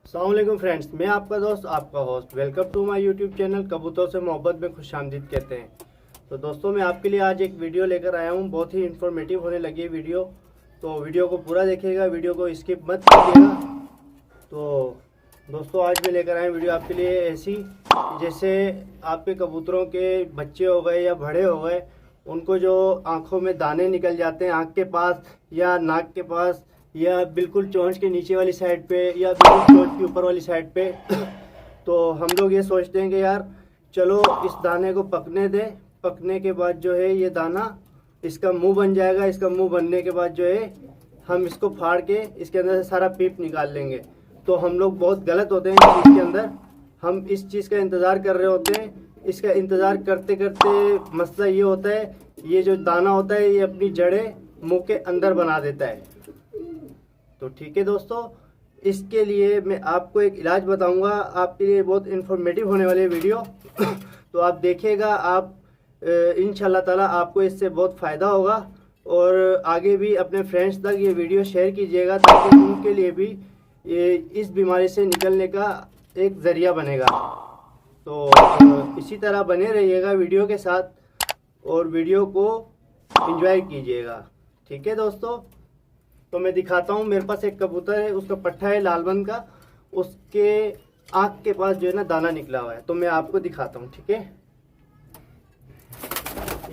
अस्सलाम वालेकुम फ्रेंड्स, मैं आपका दोस्त आपका host welcome to my YouTube channel कबूतरों से मोहब्बत में खुशामदीद कहते हैं। तो दोस्तों, मैं आपके लिए आज एक वीडियो लेकर आया हूं। बहुत ही इन्फॉर्मेटिव होने लगी है वीडियो, तो वीडियो को पूरा देखिएगा, वीडियो को स्किप मत कीजिएगा। तो दोस्तों, आज मैं लेकर आया वीडियो आपके लिए ऐसी, जैसे आपके कबूतरों के बच्चे हो गए या बड़े हो गए, उनको जो आँखों में दाने निकल जाते हैं आँख के पास या नाक के पास या बिल्कुल चोंच के नीचे वाली साइड पे या बिल्कुल चोंच के ऊपर वाली साइड पे तो हम लोग ये सोचते हैं कि यार चलो इस दाने को पकने दें। पकने के बाद जो है ये दाना इसका मुंह बन जाएगा। इसका मुंह बनने के बाद जो है हम इसको फाड़ के इसके अंदर से सारा पीप निकाल लेंगे। तो हम लोग बहुत गलत होते हैं इस चीज़ के अंदर। हम इस चीज़ का इंतज़ार कर रहे होते हैं। इसका इंतज़ार करते करते मसला ये होता है, ये जो दाना होता है ये अपनी जड़ें मुंह के अंदर बना देता है। तो ठीक है दोस्तों, इसके लिए मैं आपको एक इलाज बताऊंगा। आपके लिए बहुत इन्फॉर्मेटिव होने वाली वीडियो तो आप देखिएगा। आप इंशाल्लाह ताला आपको इससे बहुत फ़ायदा होगा और आगे भी अपने फ्रेंड्स तक ये वीडियो शेयर कीजिएगा ताकि उनके लिए भी इस बीमारी से निकलने का एक ज़रिया बनेगा। तो इसी तरह बने रहिएगा वीडियो के साथ और वीडियो को एंजॉय कीजिएगा। ठीक है दोस्तों, तो मैं दिखाता हूँ। मेरे पास एक कबूतर है, उसका पट्ठा है लालबन का, उसके आँख के पास जो है ना दाना निकला हुआ है। तो मैं आपको दिखाता हूँ। ठीक है,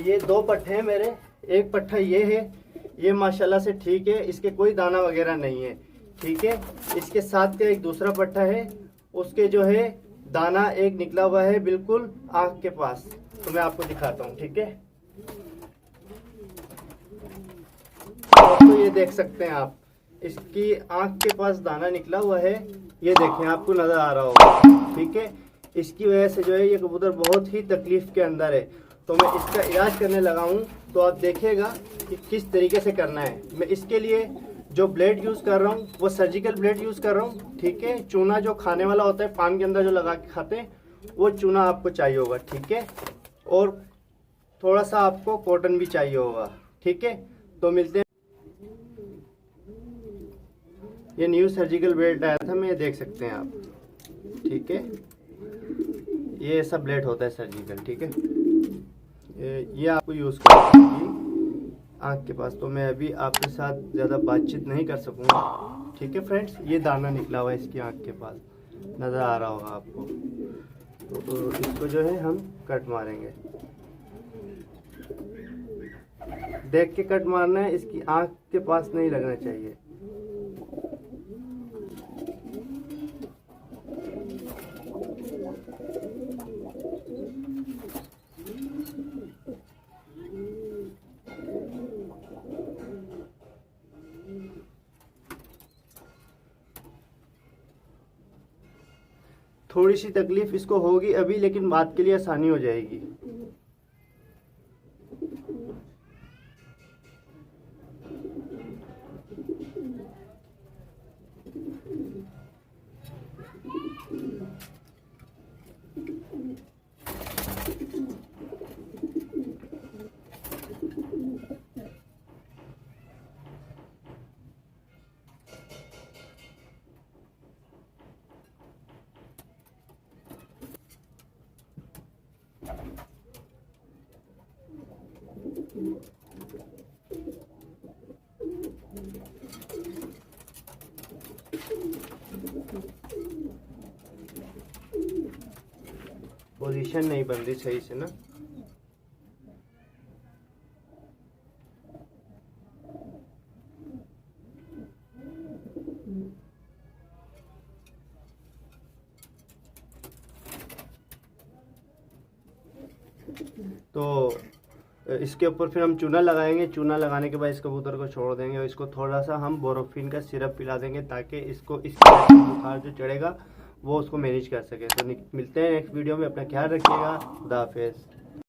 ये दो पट्ठे हैं मेरे। एक पट्ठा ये है, ये माशाल्लाह से ठीक है, इसके कोई दाना वगैरह नहीं है। ठीक है, इसके साथ का एक दूसरा पट्ठा है, उसके जो है दाना एक निकला हुआ है बिल्कुल आँख के पास। तो मैं आपको दिखाता हूँ। ठीक है, तो ये देख सकते हैं आप, इसकी आंख के पास दाना निकला हुआ है। ये देखें, आपको नजर आ रहा होगा। ठीक है, इसकी वजह से जो है ये कबूतर बहुत ही तकलीफ के अंदर है। तो मैं इसका इलाज करने लगा हूँ, तो आप देखिएगा कि किस तरीके से करना है। मैं इसके लिए जो ब्लेड यूज़ कर रहा हूँ वो सर्जिकल ब्लेड यूज़ कर रहा हूँ। ठीक है, चूना जो खाने वाला होता है, पान के अंदर जो लगा के खाते हैं, वो चूना आपको चाहिए होगा। ठीक है, और थोड़ा सा आपको कॉटन भी चाहिए होगा। ठीक है, तो मिलते हैं। ये न्यू सर्जिकल ब्लेड आया था, मैं ये देख सकते हैं आप। ठीक है, ये ऐसा ब्लेड होता है सर्जिकल। ठीक है, ये आपको यूज़ करना आँख के पास। तो मैं अभी आपके साथ ज़्यादा बातचीत नहीं कर सकूँगा। ठीक है फ्रेंड्स, ये दाना निकला हुआ है इसकी आँख के पास, नज़र आ रहा होगा आपको। तो इसको जो है हम कट मारेंगे। देख के कट मारना है, इसकी आँख के पास नहीं लगना चाहिए। थोड़ी सी तकलीफ इसको होगी अभी, लेकिन बात के लिए आसानी हो जाएगी। पोजीशन नहीं बन रही सही से ना। तो इसके ऊपर फिर हम चूना लगाएंगे। चूना लगाने के बाद इस कबूतर को छोड़ देंगे और इसको थोड़ा सा हम बोरोफिन का सिरप पिला देंगे ताकि इसको इसका बुखार जो चढ़ेगा वो उसको मैनेज कर सके। तो मिलते हैं नेक्स्ट वीडियो में। अपना ख्याल रखिएगा। खुदा हाफिज़।